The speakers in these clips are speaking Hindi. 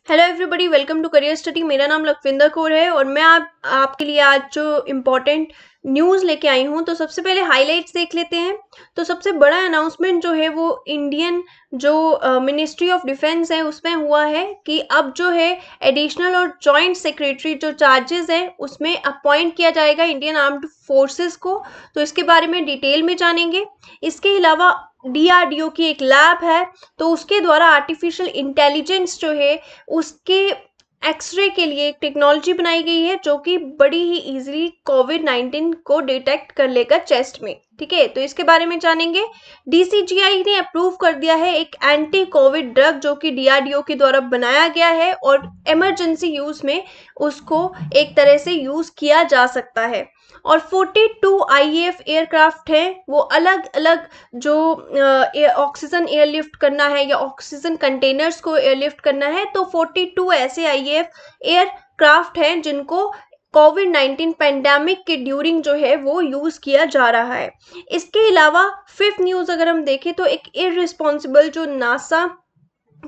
Hello everybody, welcome to career study. मेरा नाम लखविंदर कौर है और मैं आपके लिए आज जो इम्पोर्टेंट न्यूज़ लेके आई हूँ। तो सबसे पहले हाइलाइट्स देख लेते हैं। तो सबसे बड़ा अनाउंसमेंट जो है वो इंडियन जो मिनिस्ट्री ऑफ डिफेंस है उसमें हुआ है कि अब जो है एडिशनल और जॉइंट सेक्रेटरी जो चार्जेस है उसमें अपॉइंट किया जाएगा इंडियन आर्म्ड फोर्सेस को। तो इसके बारे में डिटेल में जानेंगे। इसके अलावा DRDO की एक लैब है, तो उसके द्वारा आर्टिफिशियल इंटेलिजेंस जो है उसके एक्सरे के लिए एक टेक्नोलॉजी बनाई गई है जो कि बड़ी ही इजीली कोविड-19 को डिटेक्ट कर लेगा चेस्ट में। ठीक है, तो इसके बारे में जानेंगे। DCGI ने अप्रूव कर दिया है एक एंटी कोविड ड्रग जो कि DRDO के द्वारा बनाया गया है और इमरजेंसी यूज में उसको एक तरह से यूज किया जा सकता है। और 42 IAF एयरक्राफ्ट है, वो अलग अलग जो ऑक्सीजन एयरलिफ्ट करना है या ऑक्सीजन कंटेनर्स को एयरलिफ्ट करना है, तो 42 ऐसे IAF एयरक्राफ्ट हैं जिनको कोविड-19 पेंडेमिक के ड्यूरिंग जो है वो यूज किया जा रहा है। इसके अलावा फिफ्थ न्यूज अगर हम देखें तो एक इररिस्पॉन्सिबल जो नासा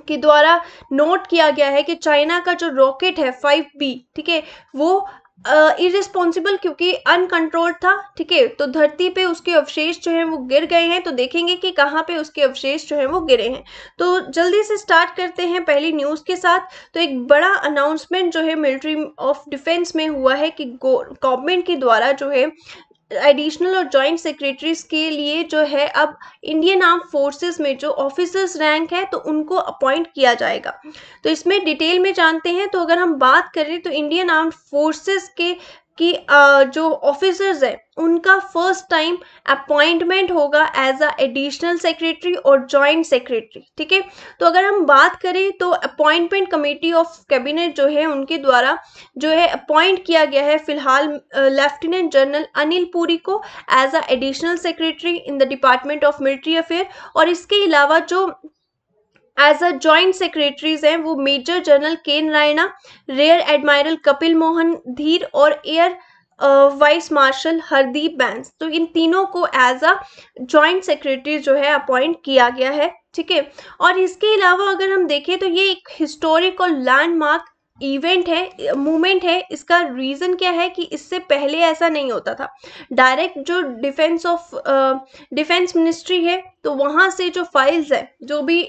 के द्वारा नोट किया गया है कि चाइना का जो रॉकेट है 5B, ठीक है, वो इररिस्पॉन्सिबल क्योंकि अनकंट्रोल्ड था। ठीक है, तो धरती पे उसके अवशेष जो हैं वो गिर गए हैं। तो देखेंगे कि कहाँ पे उसके अवशेष जो हैं वो गिरे हैं। तो जल्दी से स्टार्ट करते हैं पहली न्यूज़ के साथ। तो एक बड़ा अनाउंसमेंट जो है मिलिट्री ऑफ डिफेंस में हुआ है कि गवर्नमेंट के द्वारा जो है एडिशनल और जॉइंट सेक्रेटरीज के लिए जो है अब इंडियन आर्म फोर्सेस में जो ऑफिसर्स रैंक है तो उनको अपॉइंट किया जाएगा। तो इसमें डिटेल में जानते हैं। तो अगर हम बात करें तो इंडियन आर्म फोर्सेस के की जो ऑफिसर्स हैं उनका फर्स्ट टाइम अपॉइंटमेंट होगा एज अ एडिशनल सेक्रेटरी और जॉइंट सेक्रेटरी। ठीक है, तो अगर हम बात करें तो अपॉइंटमेंट कमेटी ऑफ कैबिनेट जो है उनके द्वारा जो है अपॉइंट किया गया है फिलहाल लेफ्टिनेंट जनरल अनिल पुरी को as a additional secretary in the department of military affair. और इसके अलावा जो एज अ जॉइंट सेक्रेटरीज हैं वो मेजर जनरल केन रायना, रेयर एडमायरल कपिल मोहन धीर और air vice marshal Hardeep Bains. तो इन तीनों को एज अ जॉइंट सेक्रेटरी जो है अपॉइंट किया गया है। ठीक है, और इसके अलावा अगर हम देखें तो ये एक हिस्टोरिक और लैंडमार्क इवेंट है, मूवमेंट है। इसका रीजन क्या है कि इससे पहले ऐसा नहीं होता था। डायरेक्ट जो डिफेंस मिनिस्ट्री है तो वहां से जो फाइल्स है जो भी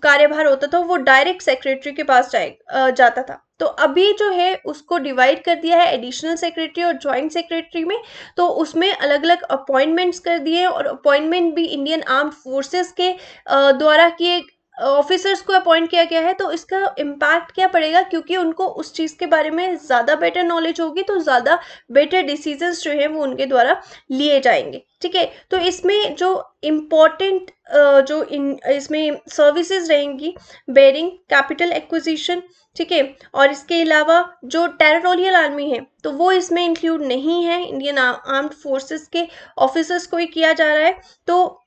कार्यभार होता था वो डायरेक्ट सेक्रेटरी के पास जाता था। तो अभी जो है उसको डिवाइड कर दिया है एडिशनल सेक्रेटरी और जॉइंट सेक्रेटरी में। तो उसमें अलग अलग अपॉइंटमेंट्स कर दिए और अपॉइंटमेंट भी इंडियन आर्म्ड फोर्सेस के द्वारा किए ऑफिसर्स को अपॉइंट किया गया है। तो इसका इम्पैक्ट क्या पड़ेगा, क्योंकि उनको उस चीज़ के बारे में ज़्यादा बेटर नॉलेज होगी तो ज़्यादा बेटर डिसीजंस जो है वो उनके द्वारा लिए जाएंगे। ठीक है, तो इसमें जो इम्पोर्टेंट जो इसमें सर्विसेज रहेंगी बेरिंग कैपिटल एक्विजिशन। ठीक है, और इसके अलावा जो टेरिटोरियल आर्मी है तो वो इसमें इंक्लूड नहीं है, इंडियन आर्म्ड फोर्सेस के ऑफिसर्स को ही किया जा रहा है। तो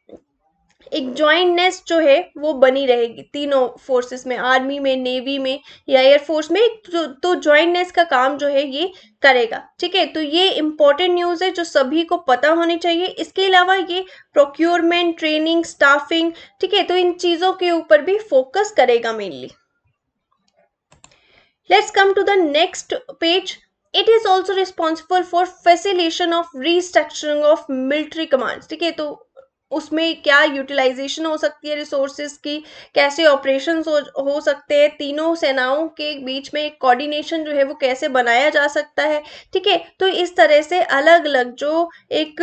एक जॉइंटनेस जो है वो बनी रहेगी तीनों फोर्सेस में, आर्मी में, नेवी में या एयरफोर्स में। तो जॉइंटनेस का काम जो है ये करेगा। ठीक है, तो ये इंपॉर्टेंट न्यूज़ है जो सभी को पता होनी चाहिए। इसके अलावा ये प्रोक्योरमेंट, ट्रेनिंग, स्टाफिंग, ठीक है, तो इन चीज़ों के ऊपर भी फोकस करेगा mainly. Let's come to the next page. It is also responsible for facilitation of restructuring of military commands. ठीक है, तो उसमें क्या यूटिलाइजेशन हो सकती है रिसोर्सेज की, कैसे ऑपरेशंस हो सकते हैं, तीनों सेनाओं के बीच में एक कोऑर्डिनेशन जो है वो कैसे बनाया जा सकता है। ठीक है, तो इस तरह से अलग अलग जो एक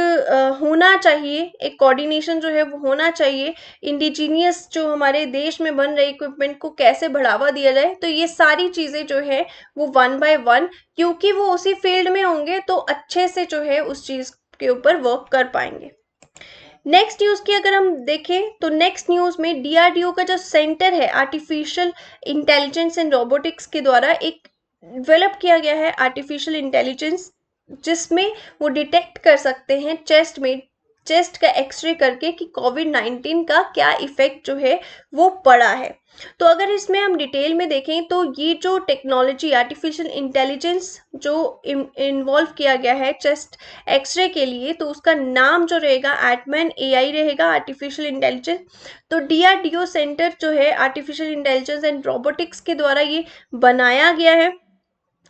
होना चाहिए, एक कोऑर्डिनेशन जो है वो होना चाहिए। इंडिजीनियस जो हमारे देश में बन रहे इक्विपमेंट को कैसे बढ़ावा दिया जाए, तो ये सारी चीज़ें जो है वो वन बाय वन, क्योंकि वो उसी फील्ड में होंगे तो अच्छे से जो है उस चीज़ के ऊपर वर्क कर पाएंगे। नेक्स्ट न्यूज़ की अगर हम देखें तो नेक्स्ट न्यूज़ में DRDO का जो सेंटर है आर्टिफिशियल इंटेलिजेंस एंड रोबोटिक्स के द्वारा एक डेवलप किया गया है आर्टिफिशियल इंटेलिजेंस, जिसमें वो डिटेक्ट कर सकते हैं चेस्ट में चेस्ट का एक्सरे करके कि कोविड-19 का क्या इफेक्ट जो है वो पड़ा है। तो अगर इसमें हम डिटेल में देखें तो ये जो टेक्नोलॉजी आर्टिफिशियल इंटेलिजेंस जो इन्वॉल्व किया गया है चेस्ट एक्सरे के लिए, तो उसका नाम जो रहेगा एटमैन एआई रहेगा, आर्टिफिशियल इंटेलिजेंस। तो डीआरडीओ सेंटर जो है आर्टिफिशियल इंटेलिजेंस एंड रोबोटिक्स के द्वारा ये बनाया गया है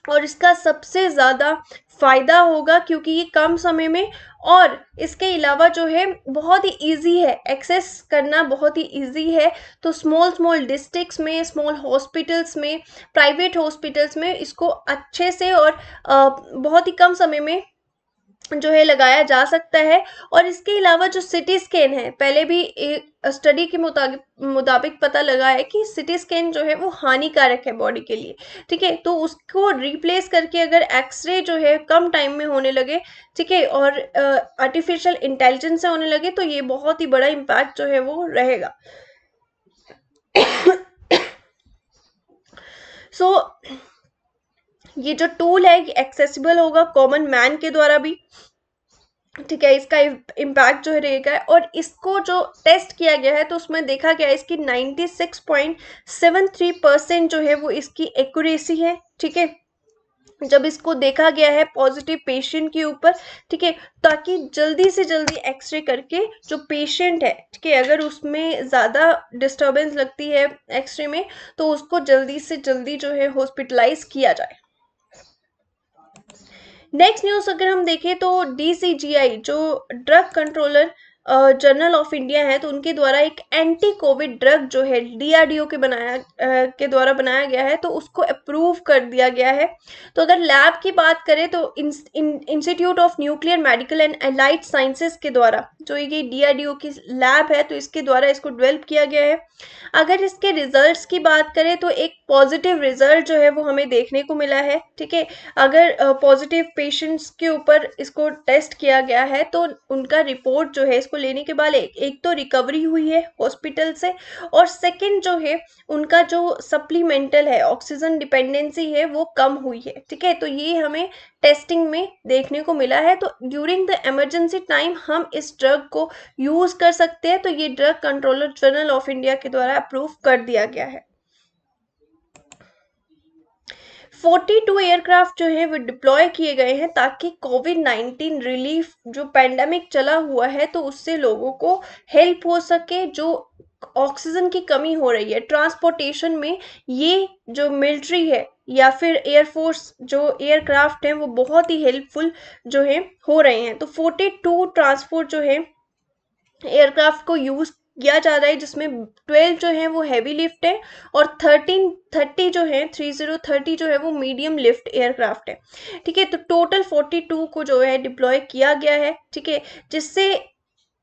और इसका सबसे ज़्यादा फ़ायदा होगा क्योंकि ये कम समय में और इसके अलावा जो है बहुत ही इजी है, एक्सेस करना बहुत ही इजी है। तो स्मॉल स्मॉल डिस्ट्रिक्ट्स में, स्मॉल हॉस्पिटल्स में, प्राइवेट हॉस्पिटल्स में इसको अच्छे से और बहुत ही कम समय में जो है लगाया जा सकता है। और इसके अलावा जो सिटी स्कैन है, पहले भी एक स्टडी के मुताबिक पता लगा है कि सिटी स्कैन जो है वो हानिकारक है बॉडी के लिए, ठीक है। तो उसको रिप्लेस करके अगर एक्सरे जो है कम टाइम में होने लगे, ठीक है, और आर्टिफिशियल इंटेलिजेंस से होने लगे, तो ये बहुत ही बड़ा इम्पैक्ट जो है वो रहेगा। सो ये जो टूल है ये एक्सेसिबल होगा कॉमन मैन के द्वारा भी, ठीक है। इसका इम्पैक्ट जो रहेगा और इसको जो टेस्ट किया गया है तो उसमें देखा गया है इसकी 96.73% जो है वो इसकी एक्यूरेसी है, ठीक है, जब इसको देखा गया है पॉजिटिव पेशेंट के ऊपर, ठीक है, ताकि जल्दी से जल्दी एक्सरे करके जो पेशेंट है, ठीक है, अगर उसमें ज़्यादा डिस्टर्बेंस लगती है एक्सरे में तो उसको जल्दी से जल्दी जो है हॉस्पिटलाइज किया जाए। नेक्स्ट न्यूज़ अगर हम देखें तो डीसीजीआई जो drug controller general of India है, तो उनके द्वारा एक एंटी कोविड ड्रग जो है डीआरडीओ के द्वारा बनाया गया है, तो उसको अप्रूव कर दिया गया है। तो अगर लैब की बात करें तो institute of nuclear medical and allied sciences के द्वारा जो ये डीआरडीओ की लैब है, तो इसके द्वारा इसको डेवलप किया गया है। अगर इसके रिजल्ट्स की बात करें तो एक पॉजिटिव रिजल्ट जो है वो हमें देखने को मिला है, ठीक है। अगर पॉजिटिव पेशेंट्स के ऊपर इसको टेस्ट किया गया है तो उनका रिपोर्ट जो है इसको लेने के बाद एक तो रिकवरी हुई है हॉस्पिटल से, और सेकंड जो है उनका जो सप्लीमेंटल है ऑक्सीजन डिपेंडेंसी है वो कम हुई है, ठीक है। तो ये हमें टेस्टिंग में देखने को मिला है। तो ड्यूरिंग द इमरजेंसी टाइम हम इस ड्रग को यूज कर सकते हैं। तो ये drug controller general of India के द्वारा अप्रूव कर दिया गया है। 42 एयरक्राफ्ट जो है वो डिप्लॉय किए गए हैं ताकि कोविड-19 रिलीफ जो पैंडेमिक चला हुआ है तो उससे लोगों को हेल्प हो सके, जो ऑक्सीजन की कमी हो रही है ट्रांसपोर्टेशन में। ये जो मिलिट्री है या फिर एयरफोर्स जो एयरक्राफ्ट हैं वो बहुत ही हेल्पफुल जो है हो रहे हैं। तो 42 ट्रांसपोर्ट जो है एयरक्राफ्ट को यूज किया जा रहा है, जिसमें 12 जो है वो हैवी लिफ्ट है और 30 जो है 30 जो है वो मीडियम लिफ्ट एयरक्राफ्ट है, ठीक है। तो टोटल 42 को जो है डिप्लॉय किया गया है, ठीक है, जिससे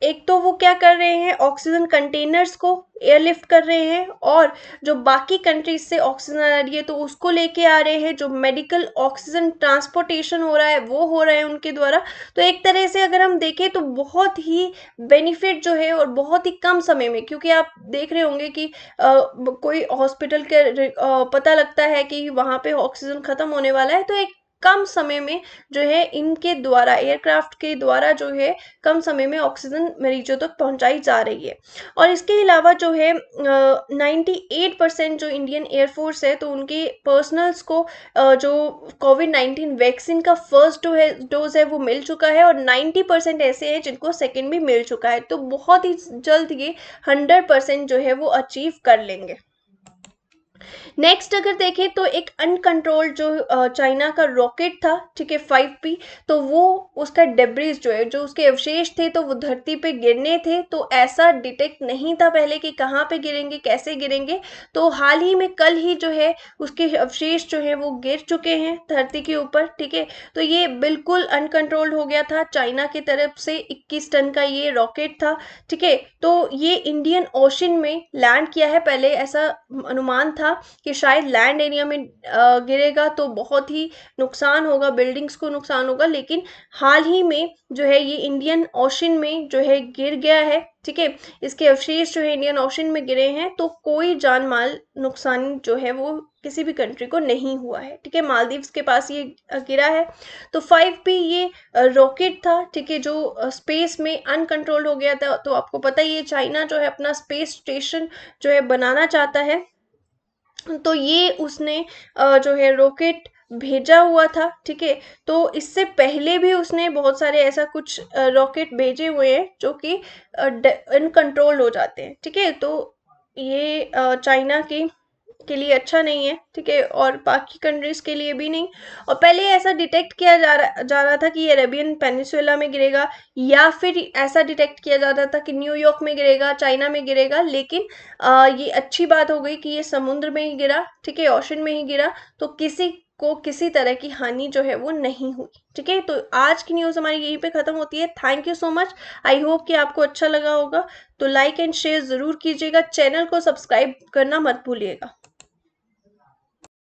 एक तो वो क्या कर रहे हैं ऑक्सीजन कंटेनर्स को एयरलिफ्ट कर रहे हैं और जो बाकी कंट्रीज से ऑक्सीजन आ रही है तो उसको लेके आ रहे हैं। जो मेडिकल ऑक्सीजन ट्रांसपोर्टेशन हो रहा है वो हो रहा है उनके द्वारा। तो एक तरह से अगर हम देखें तो बहुत ही बेनिफिट जो है और बहुत ही कम समय में, क्योंकि आप देख रहे होंगे कि कोई हॉस्पिटल के पता लगता है कि वहाँ पे ऑक्सीजन खत्म होने वाला है, तो एक कम समय में जो है इनके द्वारा एयरक्राफ्ट के द्वारा जो है कम समय में ऑक्सीजन मरीजों तक पहुंचाई जा रही है। और इसके अलावा जो है 98% जो इंडियन एयरफोर्स है तो उनके पर्सनल्स को जो कोविड-19 वैक्सीन का फर्स्ट डोज है वो मिल चुका है और 90% ऐसे हैं जिनको सेकेंड भी मिल चुका है। तो बहुत ही जल्द ये 100% जो है वो अचीव कर लेंगे। नेक्स्ट अगर देखें तो एक अनकंट्रोल्ड जो चाइना का रॉकेट था, ठीक है, 5P, तो वो उसका डेब्रिज जो है जो उसके अवशेष थे तो वो धरती पे गिरने थे। तो ऐसा डिटेक्ट नहीं था पहले कि कहाँ पे गिरेंगे, कैसे गिरेंगे। तो हाल ही में कल ही जो है उसके अवशेष जो है वो गिर चुके हैं धरती के ऊपर, ठीक है। तो ये बिल्कुल अनकंट्रोल्ड हो गया था चाइना की तरफ से। 21 टन का ये रॉकेट था, ठीक है। तो ये इंडियन ओशन में लैंड किया है, पहले ऐसा अनुमान था कि शायद लैंड एरिया में गिरेगा तो बहुत ही नुकसान होगा, बिल्डिंग्स को नुकसान होगा, लेकिन हाल ही में जो है ये इंडियन ओशन में जो है गिर गया है, ठीक है। इसके अवशेष जो है इंडियन ओशन में गिरे हैं, तो कोई जान माल नुकसान जो है वो किसी भी कंट्री को नहीं हुआ है, ठीक है। मालदीव्स के पास ये गिरा है। तो 5P ये रॉकेट था, ठीक है, जो स्पेस में अनकंट्रोल्ड हो गया था। तो आपको पता ही है चाइना जो है अपना स्पेस स्टेशन जो है बनाना चाहता है, तो ये उसने जो है रॉकेट भेजा हुआ था, ठीक है। तो इससे पहले भी उसने बहुत सारे ऐसा कुछ रॉकेट भेजे हुए हैं जो कि अनकंट्रोल्ड हो जाते हैं, ठीक है। तो ये चाइना के लिए अच्छा नहीं है, ठीक है, और बाकी कंट्रीज के लिए भी नहीं। और पहले ऐसा डिटेक्ट किया जा रहा था कि ये अरेबियन पेनिसुला में गिरेगा, या फिर ऐसा डिटेक्ट किया जा रहा था कि न्यूयॉर्क में गिरेगा, चाइना में गिरेगा, लेकिन ये अच्छी बात हो गई कि ये समुद्र में ही गिरा, ठीक है, ओशन में ही गिरा, तो किसी को किसी तरह की हानि जो है वो नहीं हुई, ठीक है। तो आज की न्यूज़ हमारी यहीं पे खत्म होती है। Thank you so much. I hope कि आपको अच्छा लगा होगा। तो लाइक एंड शेयर ज़रूर कीजिएगा, चैनल को सब्सक्राइब करना मत भूलिएगा।